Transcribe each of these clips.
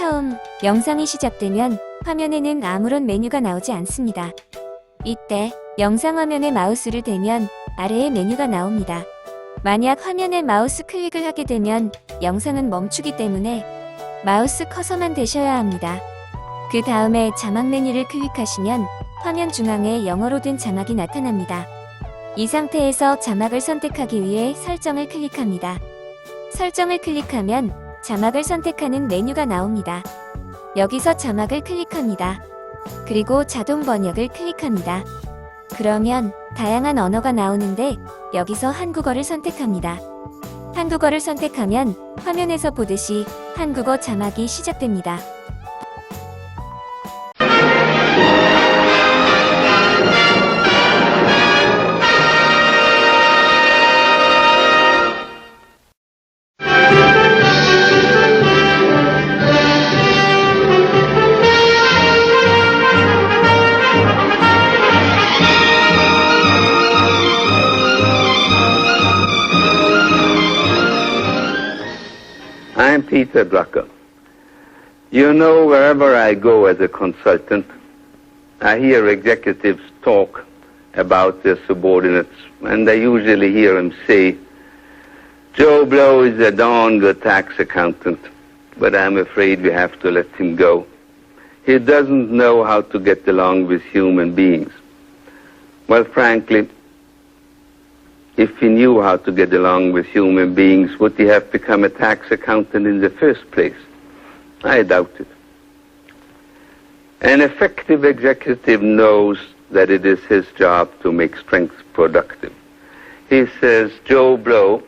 처음 영상이 시작되면 화면에는 아무런 메뉴가 나오지 않습니다. 이때 영상 화면에 마우스를 대면 아래에 메뉴가 나옵니다. 만약 화면에 마우스 클릭을 하게 되면 영상은 멈추기 때문에 마우스 커서만 대셔야 합니다. 그 다음에 자막 메뉴를 클릭하시면 화면 중앙에 영어로 된 자막이 나타납니다. 이 상태에서 자막을 선택하기 위해 설정을 클릭합니다. 설정을 클릭하면 자막을 선택하는 메뉴가 나옵니다. 여기서 자막을 클릭합니다. 그리고 자동 번역을 클릭합니다. 그러면 다양한 언어가 나오는데 여기서 한국어를 선택합니다. 한국어를 선택하면 화면에서 보듯이 한국어 자막이 시작됩니다. I'm Peter Drucker. You know, wherever I go as a consultant, I hear executives talk about their subordinates, and I usually hear them say, Joe Blow is a darn good tax accountant, but I'm afraid we have to let him go. He doesn't know how to get along with human beings. Well, frankly, if he knew how to get along with human beings, would he have become a tax accountant in the first place? I doubt it. An effective executive knows that it is his job to make strength productive. He says, Joe Blow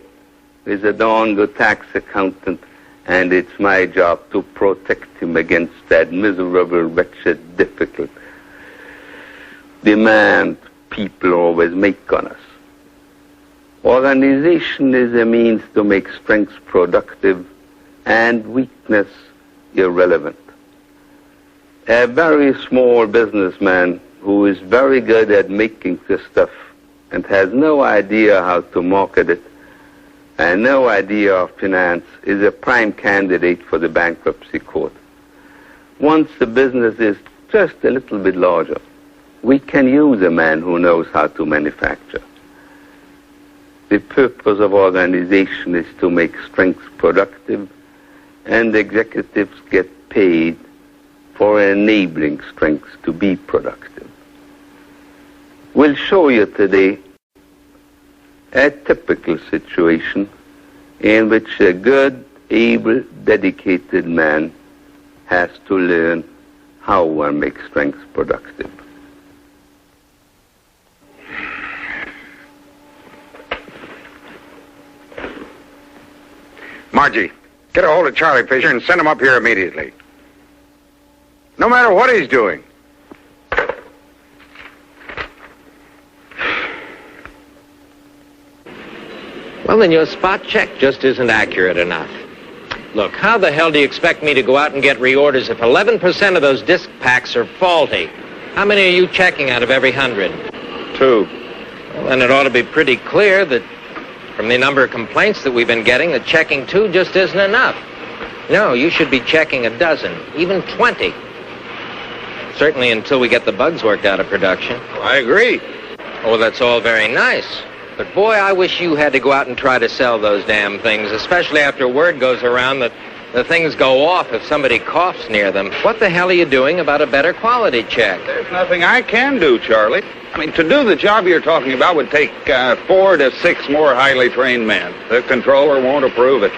is a darn good tax accountant, and it's my job to protect him against that miserable, wretched, difficult demand people always make on us. Organization is a means to make strength productive and weakness irrelevant. A very small businessman who is very good at making this stuff and has no idea how to market it and no idea of finance is a prime candidate for the bankruptcy court. Once the business is just a little bit larger, we can use a man who knows how to manufacture. The purpose of organization is to make strength productive, and executives get paid for enabling strength to be productive. We'll show you today a typical situation in which a good, able, dedicated man has to learn how one makes strength productive. Margie, get a hold of Charlie Fisher and send him up here immediately. No matter what he's doing. Well, then your spot check just isn't accurate enough. Look, how the hell do you expect me to go out and get reorders if 11% of those disc packs are faulty? How many are you checking out of every 100? 2. Well, then it ought to be pretty clear that from the number of complaints that we've been getting, that checking 2 just isn't enough. No, you should be checking a dozen, even 20. Certainly until we get the bugs worked out of production. I agree. Oh, that's all very nice. But boy, I wish you had to go out and try to sell those damn things, especially after word goes around that the things go off if somebody coughs near them. What the hell are you doing about a better quality check? There's nothing I can do, Charlie. I mean, to do the job you're talking about would take 4 to 6 more highly trained men. The controller won't approve it.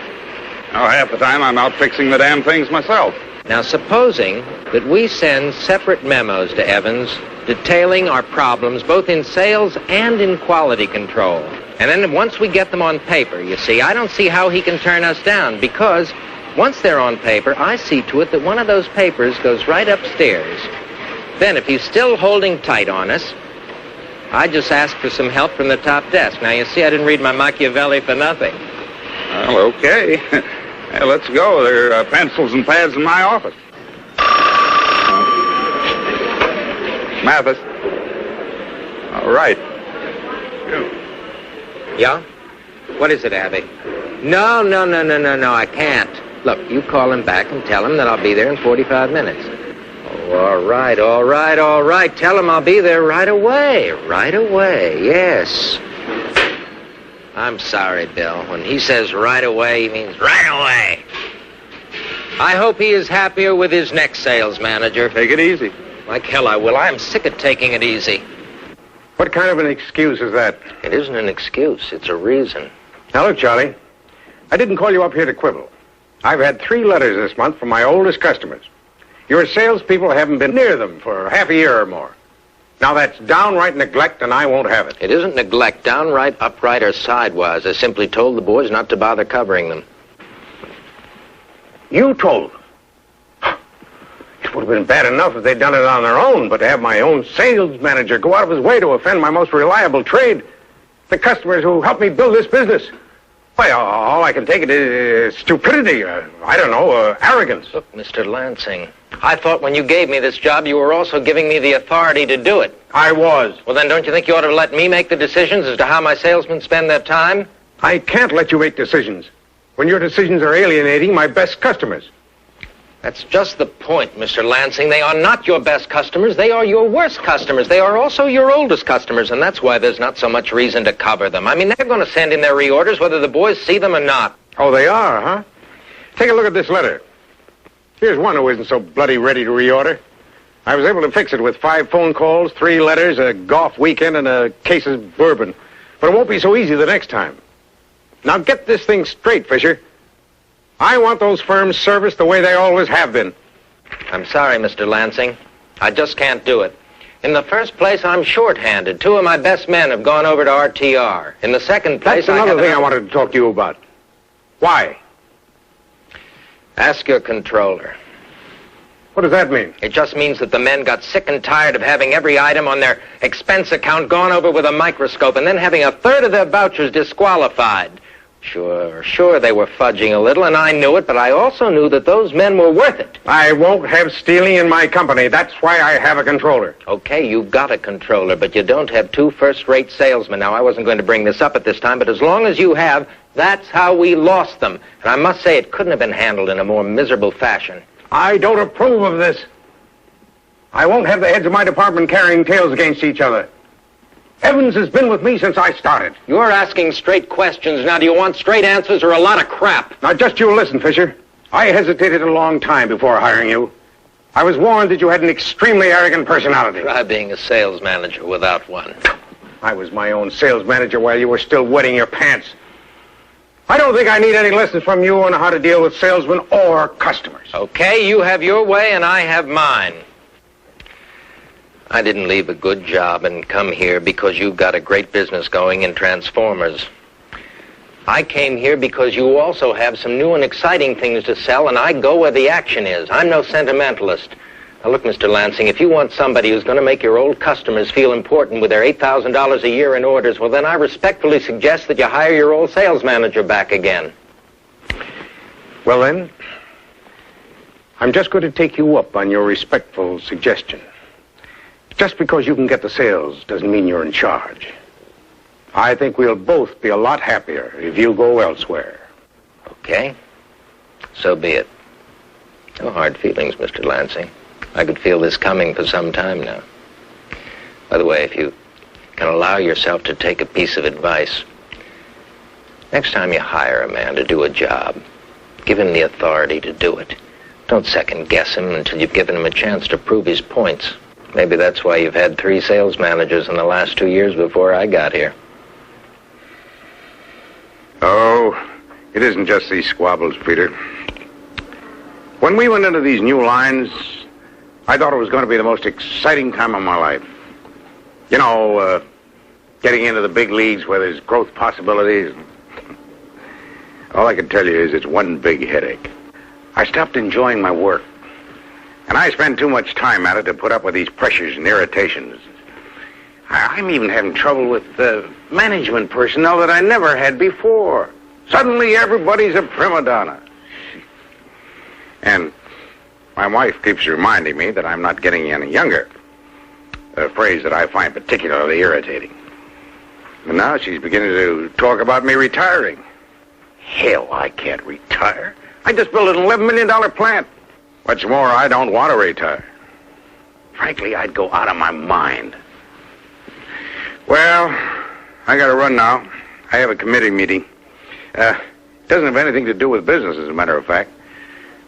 Now, half the time I'm out fixing the damn things myself. Now, supposing that we send separate memos to Evans detailing our problems both in sales and in quality control. And then once we get them on paper, you see, I don't see how he can turn us down, because once they're on paper, I see to it that one of those papers goes right upstairs. Then, if he's still holding tight on us, I just ask for some help from the top desk. Now, you see, I didn't read my Machiavelli for nothing. Well, okay. Hey, let's go. There are pencils and pads in my office. Mathis. All right. Yeah? What is it, Abby? No, I can't. Look, you call him back and tell him that I'll be there in 45 minutes. Oh, all right, all right, all right. Tell him I'll be there right away. Right away, yes. I'm sorry, Bill. When he says right away, he means right away. I hope he is happier with his next sales manager. Take it easy. Like hell I will. I'm sick of taking it easy. What kind of an excuse is that? It isn't an excuse. It's a reason. Now, look, Charlie, I didn't call you up here to quibble. I've had 3 letters this month from my oldest customers. Your salespeople haven't been near them for half a year or more. Now, that's downright neglect, and I won't have it. It isn't neglect, downright, upright, or sidewise. I simply told the boys not to bother covering them. You told them. It would have been bad enough if they'd done it on their own, but to have my own sales manager go out of his way to offend my most reliable trade, the customers who helped me build this business. Why, all I can take it is stupidity, I don't know, arrogance. Look, Mr. Lansing, I thought when you gave me this job, you were also giving me the authority to do it. I was. Well, then don't you think you ought to let me make the decisions as to how my salesmen spend their time? I can't let you make decisions when your decisions are alienating my best customers. That's just the point, Mr. Lansing. They are not your best customers. They are your worst customers. They are also your oldest customers, and that's why there's not so much reason to cover them. I mean, they're going to send in their reorders whether the boys see them or not. Oh, they are, huh? Take a look at this letter. Here's one who isn't so bloody ready to reorder. I was able to fix it with 5 phone calls, 3 letters, a golf weekend, and a case of bourbon. But it won't be so easy the next time. Now get this thing straight, Fisher. I want those firms serviced the way they always have been. I'm sorry, Mr. Lansing. I just can't do it. In the first place, I'm short-handed. 2 of my best men have gone over to RTR. In the second place, That's another thing I wanted to talk to you about. Why? Ask your controller. What does that mean? It just means that the men got sick and tired of having every item on their expense account gone over with a microscope and then having a third of their vouchers disqualified. Sure, they were fudging a little, and I knew it, but I also knew that those men were worth it. I won't have stealing in my company. That's why I have a controller. Okay, you've got a controller, but you don't have 2 first-rate salesmen. Now, I wasn't going to bring this up at this time, but as long as you have, that's how we lost them. And I must say, it couldn't have been handled in a more miserable fashion. I don't approve of this. I won't have the heads of my department carrying tales against each other. Evans has been with me since I started. You're asking straight questions. Now, do you want straight answers or a lot of crap? Now, just you listen, Fisher. I hesitated a long time before hiring you. I was warned that you had an extremely arrogant personality. Try being a sales manager without one. I was my own sales manager while you were still wetting your pants. I don't think I need any lessons from you on how to deal with salesmen or customers. Okay, you have your way and I have mine. I didn't leave a good job and come here because you've got a great business going in transformers. I came here because you also have some new and exciting things to sell, and I go where the action is. I'm no sentimentalist. Now, look, Mr. Lansing, if you want somebody who's going to make your old customers feel important with their $8,000 a year in orders, well, then I respectfully suggest that you hire your old sales manager back again. Well, then, I'm just going to take you up on your respectful suggestion. Just because you can get the sales doesn't mean you're in charge. I think we'll both be a lot happier if you go elsewhere. Okay? So be it. No hard feelings, Mr. Lansing. I could feel this coming for some time now. By the way, if you can allow yourself to take a piece of advice, next time you hire a man to do a job, give him the authority to do it. Don't second-guess him until you've given him a chance to prove his points. Maybe that's why you've had 3 sales managers in the last 2 years before I got here. Oh, it isn't just these squabbles, Peter. When we went into these new lines, I thought it was going to be the most exciting time of my life. You know, getting into the big leagues where there's growth possibilities. All I can tell you is it's one big headache. I stopped enjoying my work. And I spend too much time at it to put up with these pressures and irritations. I'm even having trouble with management personnel that I never had before. Suddenly everybody's a prima donna. And my wife keeps reminding me that I'm not getting any younger. A phrase that I find particularly irritating. And now she's beginning to talk about me retiring. Hell, I can't retire. I just built an $11 million plant. What's more, I don't want to retire. Frankly, I'd go out of my mind. Well, I got to run now. I have a committee meeting. Doesn't have anything to do with business, as a matter of fact.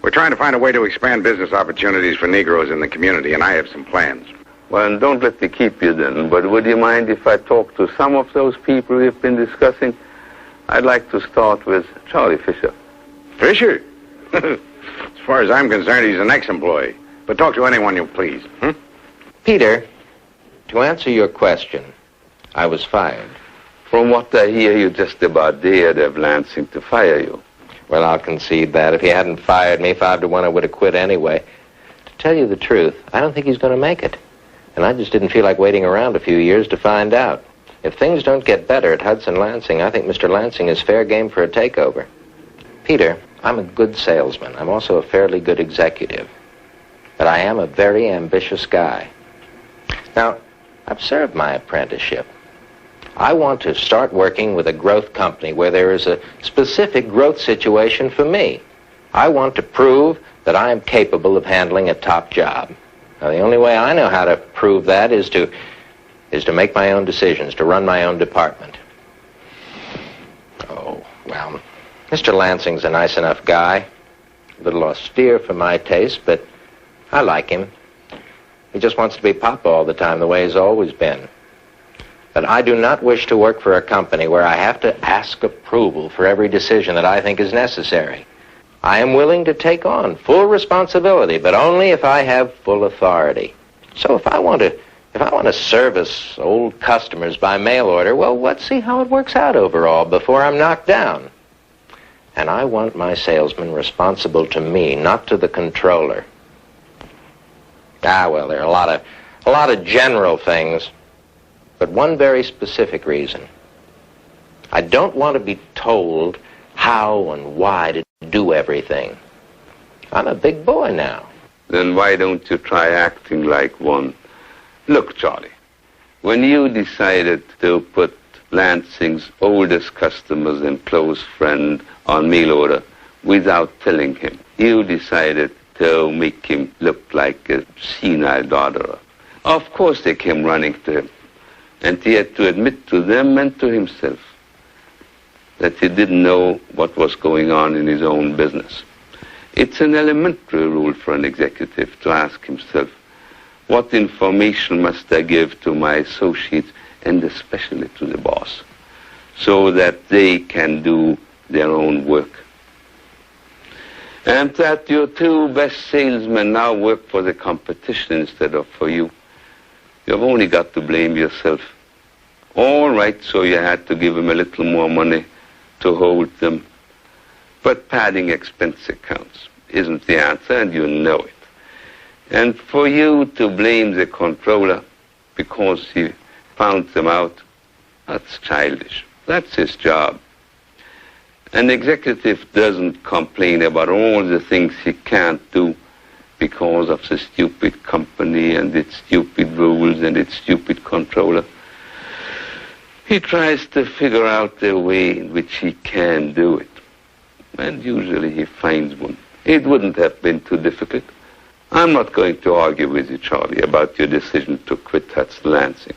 We're trying to find a way to expand business opportunities for Negroes in the community, and I have some plans. Well, don't let me keep you then, but would you mind if I talk to some of those people we've been discussing? I'd like to start with Charlie Fisher. Fisher? As far as I'm concerned, he's an ex-employee. But talk to anyone you please. Peter, to answer your question, I was fired. From what I hear, you just about dared have Lansing to fire you. Well, I'll concede that. If he hadn't fired me 5-1, I would have quit anyway. To tell you the truth, I don't think he's going to make it. And I just didn't feel like waiting around a few years to find out. If things don't get better at Hudson Lansing, I think Mr. Lansing is fair game for a takeover. Peter, I'm a good salesman. I'm also a fairly good executive. But I am a very ambitious guy. Now, I've served my apprenticeship. I want to start working with a growth company where there is a specific growth situation for me. I want to prove that I am capable of handling a top job. Now, the only way I know how to prove that is to make my own decisions, to run my own department. Oh, well, Mr. Lansing's a nice enough guy. A little austere for my taste, but I like him. He just wants to be Papa all the time, the way he's always been. But I do not wish to work for a company where I have to ask approval for every decision that I think is necessary. I am willing to take on full responsibility, but only if I have full authority. So if I want to service old customers by mail order, well, let's see how it works out overall before I'm knocked down. And I want my salesman responsible to me, not to the controller. Well, there are a lot of general things, but one very specific reason. I don't want to be told how and why to do everything. I'm a big boy now. Then why don't you try acting like one? Look, Charlie, when you decided to put Lansing's oldest customers and close friend on mail order without telling him, you decided to make him look like a senile dodderer. Of course they came running to him, and he had to admit to them and to himself that he didn't know what was going on in his own business. It's an elementary rule for an executive to ask himself, what information must I give to my associates and especially to the boss so that they can do their own work? And that your two best salesmen now work for the competition instead of for you. You've only got to blame yourself. All right, so you had to give them a little more money to hold them. But padding expense accounts isn't the answer, and you know it. And for you to blame the controller because he found them out, that's childish. That's his job. An executive doesn't complain about all the things he can't do because of the stupid company and its stupid rules and its stupid controller. He tries to figure out a way in which he can do it. And usually he finds one. It wouldn't have been too difficult. I'm not going to argue with you, Charlie, about your decision to quit Hudson Lansing.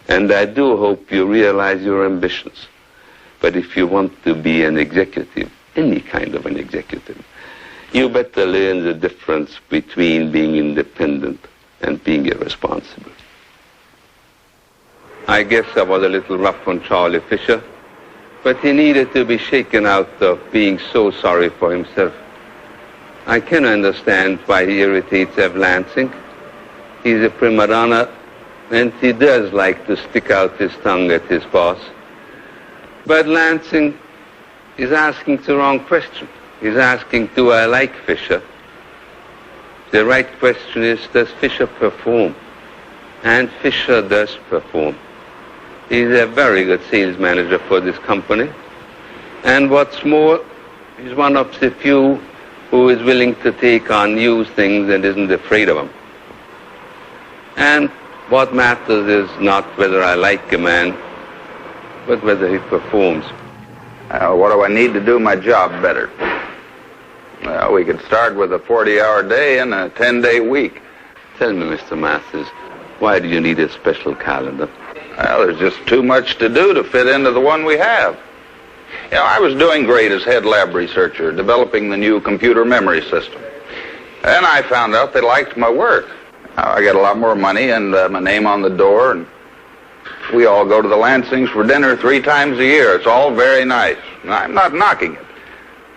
And I do hope you realize your ambitions. But if you want to be an executive, any kind of an executive, you better learn the difference between being independent and being irresponsible. I guess I was a little rough on Charlie Fisher, but he needed to be shaken out of being so sorry for himself. I can understand why he irritates Ev Lansing. He's a prima donna, and he does like to stick out his tongue at his boss. But Lansing is asking the wrong question. He's asking, do I like Fisher? The right question is, does Fisher perform? And Fisher does perform. He's a very good sales manager for this company. And what's more, he's one of the few who is willing to take on new things and isn't afraid of them. And what matters is not whether I like a man, but whether he performs. What do I need to do my job better? Well, we could start with a 40-hour day and a 10-day week. Tell me, Mr. Masters, why do you need a special calendar? Well, there's just too much to do to fit into the one we have. You know, I was doing great as head lab researcher, developing the new computer memory system. Then I found out they liked my work. Now, I got a lot more money and my name on the door, and we all go to the Lansings for dinner 3 times a year. It's all very nice. I'm not knocking it.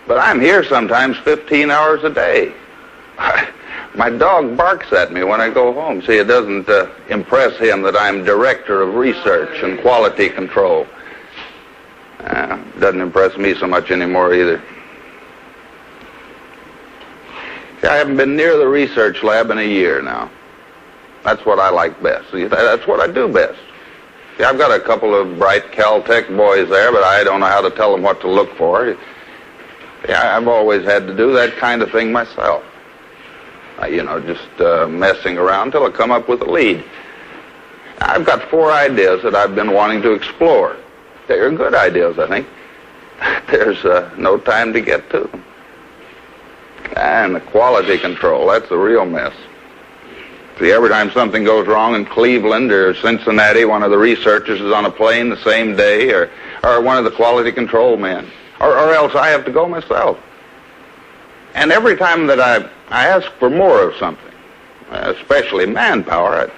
But I'm here sometimes 15 hours a day. My dog barks at me when I go home. See, it doesn't impress him that I'm director of research and quality control. Doesn't impress me so much anymore either. See, I haven't been near the research lab in a year now. That's what I like best. See, that's what I do best. See, I've got a couple of bright Caltech boys there, but I don't know how to tell them what to look for. Yeah, I've always had to do that kind of thing myself. Just messing around till I come up with a lead. I've got 4 ideas that I've been wanting to explore. They're good ideas, I think. There's no time to get to them. And the quality control, that's a real mess. See, every time something goes wrong in Cleveland or Cincinnati, one of the researchers is on a plane the same day, or one of the quality control men. Or else I have to go myself. And every time that I ask for more of something, especially manpower,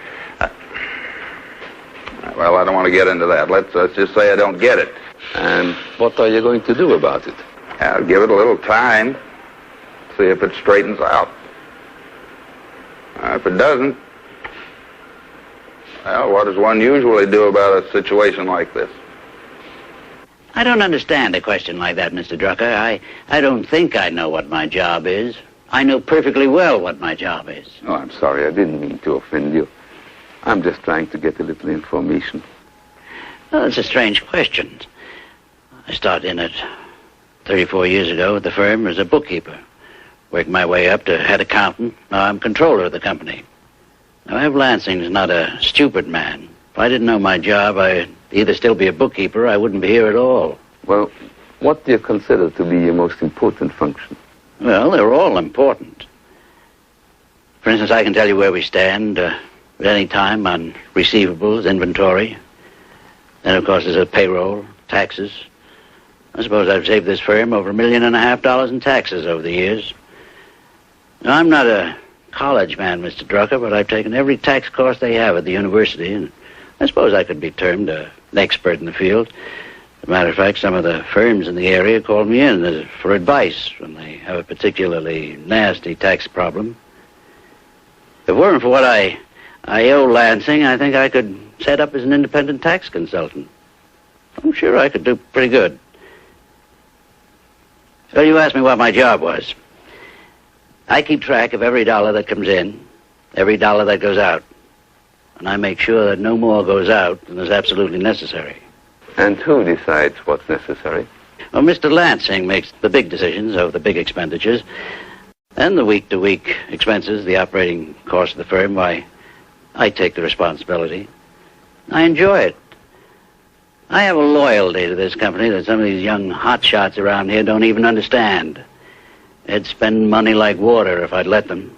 well, I don't want to get into that. Let's just say I don't get it. And what are you going to do about it? I'll give it a little time, see if it straightens out. If it doesn't, well, what does one usually do about a situation like this? I don't understand a question like that, Mr. Drucker. I don't think I know what my job is. I know perfectly well what my job is. Oh, I'm sorry. I didn't mean to offend you. I'm just trying to get a little information. Well, it's a strange question. I started in it 34 years ago at the firm as a bookkeeper. Worked my way up to head accountant. Now I'm controller of the company. Now, Ev Lansing's not a stupid man. If I didn't know my job, I'd either still be a bookkeeper or I wouldn't be here at all. Well, what do you consider to be your most important function? Well, they're all important. For instance, I can tell you where we stand at any time on receivables, inventory. Then, of course, there's a payroll, taxes. I suppose I've saved this firm over $1.5 million in taxes over the years. Now, I'm not a college man, Mr. Drucker, but I've taken every tax course they have at the university, and I suppose I could be termed an expert in the field. As a matter of fact, some of the firms in the area called me in for advice when they have a particularly nasty tax problem. If it weren't for what I owe Lansing, I think I could set up as an independent tax consultant. I'm sure I could do pretty good. So you asked me what my job was. I keep track of every dollar that comes in, every dollar that goes out. And I make sure that no more goes out than is absolutely necessary. And who decides what's necessary? Well, Mr. Lansing makes the big decisions over the big expenditures. And the week-to-week expenses, the operating cost of the firm, why, I take the responsibility. I enjoy it. I have a loyalty to this company that some of these young hotshots around here don't even understand. They'd spend money like water if I'd let them.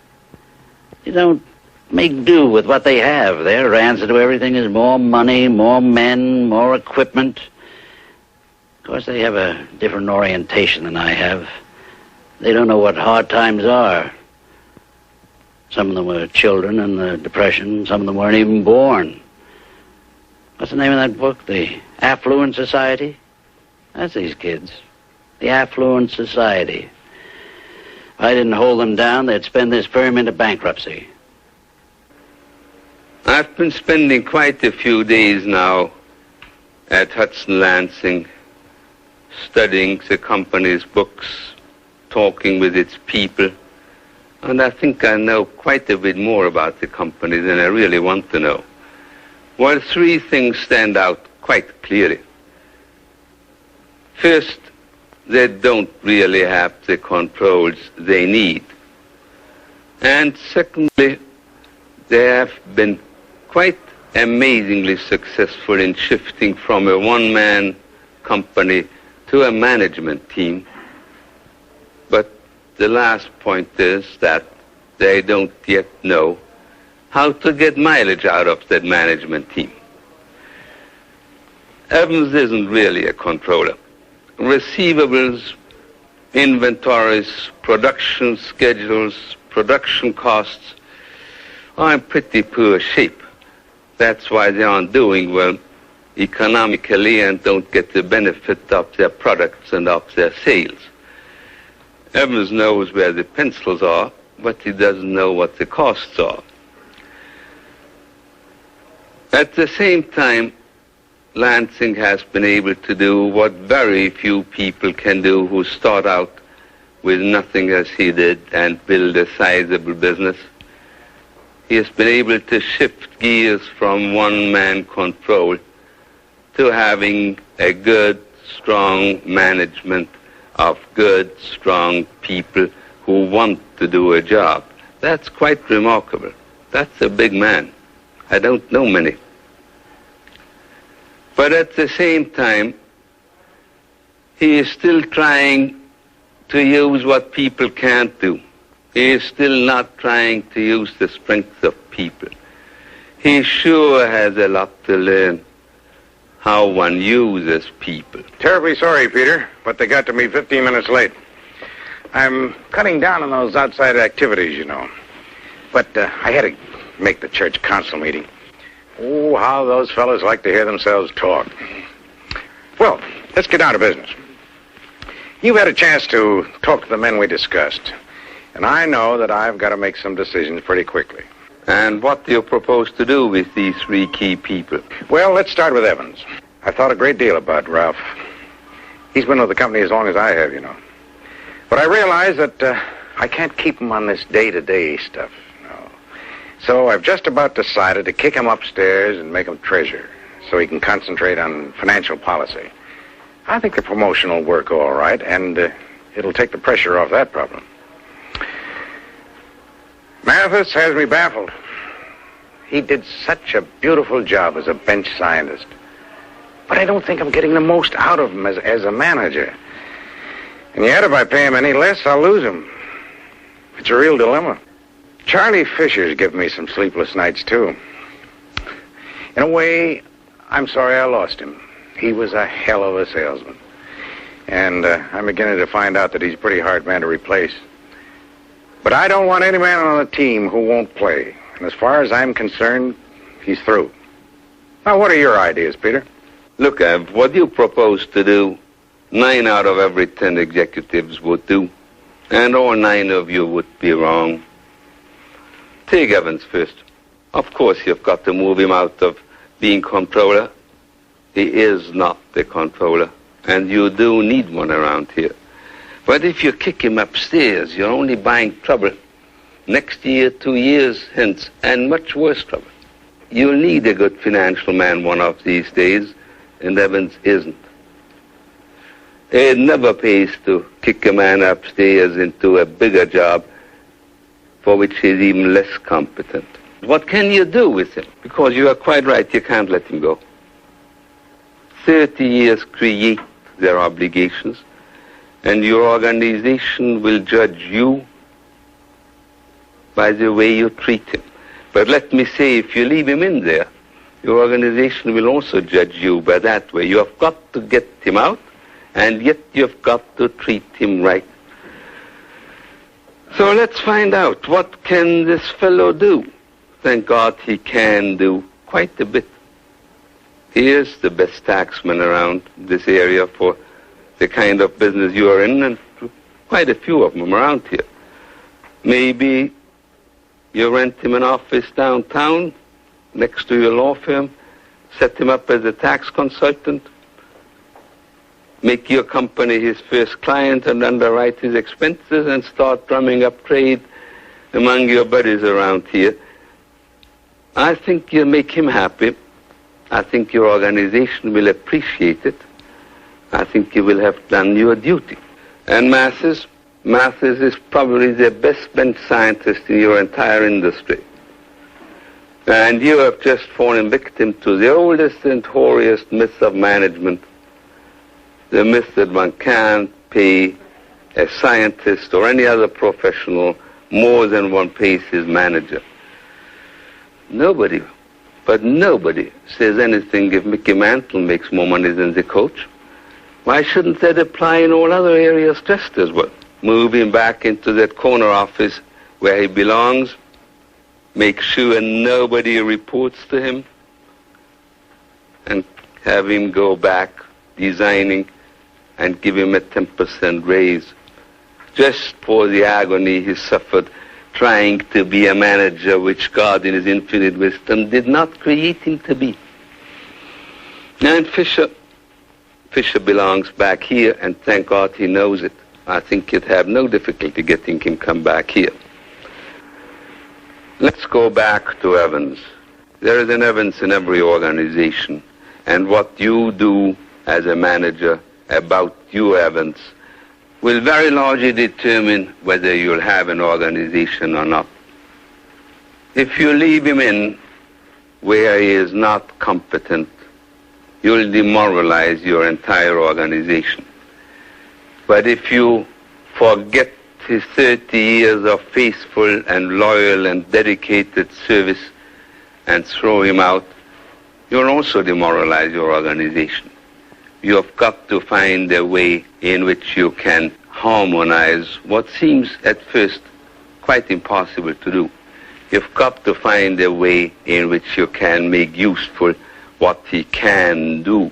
You don't make do with what they have. Their answer to everything is more money, more men, more equipment. Of course, they have a different orientation than I have. They don't know what hard times are. Some of them were children in the Depression. Some of them weren't even born. What's the name of that book? The Affluent Society? That's these kids. The Affluent Society. If I didn't hold them down, they'd spend this firm into bankruptcy. I've been spending quite a few days now at Hudson Lansing, studying the company's books, talking with its people, and I think I know quite a bit more about the company than I really want to know. Well, 3 things stand out quite clearly. First, they don't really have the controls they need. And secondly, they have been quite amazingly successful in shifting from a one-man company to a management team. But the last point is that they don't yet know how to get mileage out of that management team. Evans isn't really a controller. Receivables, inventories, production schedules, production costs are in pretty poor shape. That's why they aren't doing well economically and don't get the benefit of their products and of their sales. Evans knows where the pencils are, but he doesn't know what the costs are. At the same time, Lansing has been able to do what very few people can do who start out with nothing as he did and build a sizable business. He has been able to shift gears from one-man control to having a good, strong management of good, strong people who want to do a job. That's quite remarkable. That's a big man. I don't know many. But at the same time, he is still trying to use what people can't do. He is still not trying to use the strength of people. He sure has a lot to learn how one uses people. Terribly sorry, Peter, but they got to me 15 minutes late. I'm cutting down on those outside activities, you know. But I had to make the church council meeting. Oh, how those fellas like to hear themselves talk. Well, let's get down to business. You've had a chance to talk to the men we discussed. And I know that I've got to make some decisions pretty quickly. And what do you propose to do with these three key people? Well, let's start with Evans. I thought a great deal about Ralph. He's been with the company as long as I have, you know. But I realize that I can't keep him on this day-to-day stuff. No. So I've just about decided to kick him upstairs and make him treasurer so he can concentrate on financial policy. I think the promotion will work all right, and it'll take the pressure off that problem. Mathis has me baffled. He did such a beautiful job as a bench scientist. But I don't think I'm getting the most out of him as a manager. And yet, if I pay him any less, I'll lose him. It's a real dilemma. Charlie Fisher's given me some sleepless nights, too. In a way, I'm sorry I lost him. He was a hell of a salesman. And I'm beginning to find out that he's a pretty hard man to replace. But I don't want any man on the team who won't play. And as far as I'm concerned, he's through. Now, what are your ideas, Peter? Look, Ev, what you propose to do, 9 out of every 10 executives would do. And all 9 of you would be wrong. Take Evans first. Of course, you've got to move him out of being controller. He is not the controller. And you do need one around here. But if you kick him upstairs, you're only buying trouble. Next year, 2 years hence, and much worse trouble. You'll need a good financial man one of these days, and Evans isn't. It never pays to kick a man upstairs into a bigger job for which he's even less competent. What can you do with him? Because you are quite right, you can't let him go. 30 years create their obligations. And your organization will judge you by the way you treat him. But let me say, if you leave him in there, your organization will also judge you by that way. You have got to get him out, and yet you've got to treat him right. So let's find out, what can this fellow do? Thank God he can do quite a bit. He is the best taxman around this area for the kind of business you are in, and quite a few of them around here. Maybe you rent him an office downtown next to your law firm, set him up as a tax consultant, make your company his first client and underwrite his expenses, and start drumming up trade among your buddies around here. I think you'll make him happy. I think your organization will appreciate it. I think you will have done your duty. And Mathis is probably the best bench scientist in your entire industry. And you have just fallen victim to the oldest and hoariest myth of management, the myth that one can't pay a scientist or any other professional more than one pays his manager. Nobody, but nobody says anything if Mickey Mantle makes more money than the coach. Why shouldn't that apply in all other areas just as well? Move him back into that corner office where he belongs, make sure nobody reports to him, and have him go back designing and give him a 10% raise just for the agony he suffered trying to be a manager which God in his infinite wisdom did not create him to be. Now in Fisher belongs back here, and thank God he knows it. I think you'd have no difficulty getting him come back here. Let's go back to Evans. There is an Evans in every organization, and what you do as a manager about you, Evans, will very largely determine whether you'll have an organization or not. If you leave him in where he is not competent, you'll demoralize your entire organization. But if you forget his 30 years of faithful and loyal and dedicated service and throw him out, you'll also demoralize your organization. You have got to find a way in which you can harmonize what seems at first quite impossible to do. You've got to find a way in which you can make useful what he can do.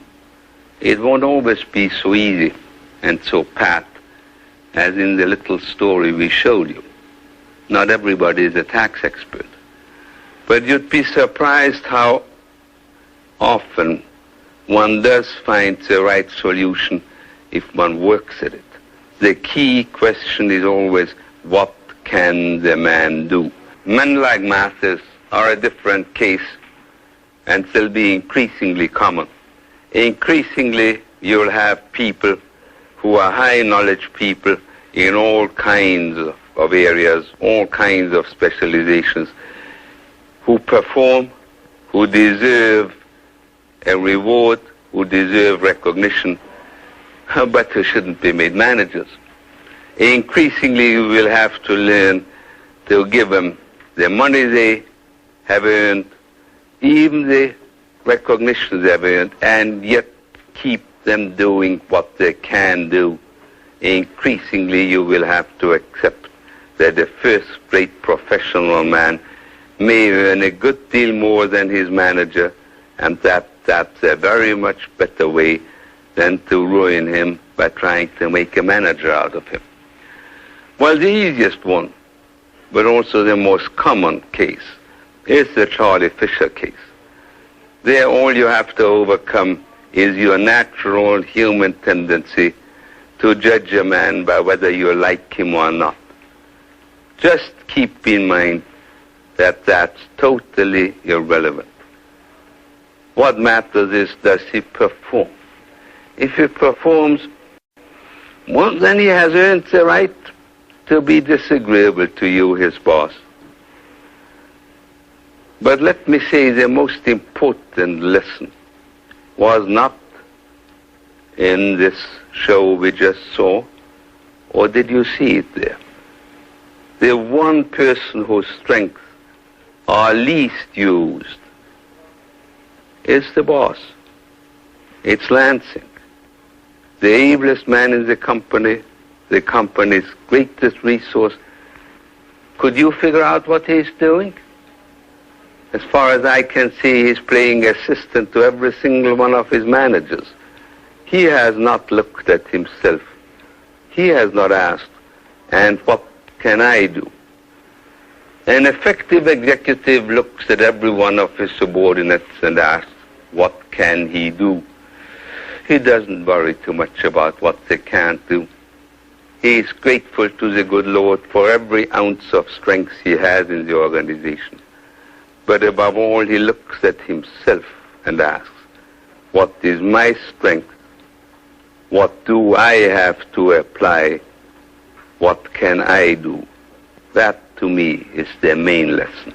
It won't always be so easy and so pat as in the little story we showed you. Not everybody is a tax expert. But you'd be surprised how often one does find the right solution if one works at it. The key question is always, what can the man do? Men like Mathis are a different case and will be increasingly common. Increasingly, you'll have people who are high knowledge people in all kinds of areas, all kinds of specializations, who perform, who deserve a reward, who deserve recognition, but who shouldn't be made managers. Increasingly, you will have to learn to give them the money they have earned, even the recognition they have earned, and yet keep them doing what they can do. Increasingly, you will have to accept that the first-rate professional man may earn a good deal more than his manager, and that's a very much better way than to ruin him by trying to make a manager out of him. Well, the easiest one, but also the most common case, is the Charlie Fisher case. There, all you have to overcome is your natural human tendency to judge a man by whether you like him or not. Just keep in mind that that's totally irrelevant. What matters is, does he perform? If he performs, well, then he has earned the right to be disagreeable to you, his boss. But let me say the most important lesson was not in this show we just saw, or did you see it there? The one person whose strengths are least used is the boss. It's Lansing, the ablest man in the company's greatest resource. Could you figure out what he's doing? As far as I can see, he's playing assistant to every single one of his managers. He has not looked at himself. He has not asked, and what can I do? An effective executive looks at every one of his subordinates and asks, what can he do? He doesn't worry too much about what they can't do. He is grateful to the good Lord for every ounce of strength he has in the organization. But above all, he looks at himself and asks, what is my strength? What do I have to apply? What can I do? That, to me, is the main lesson.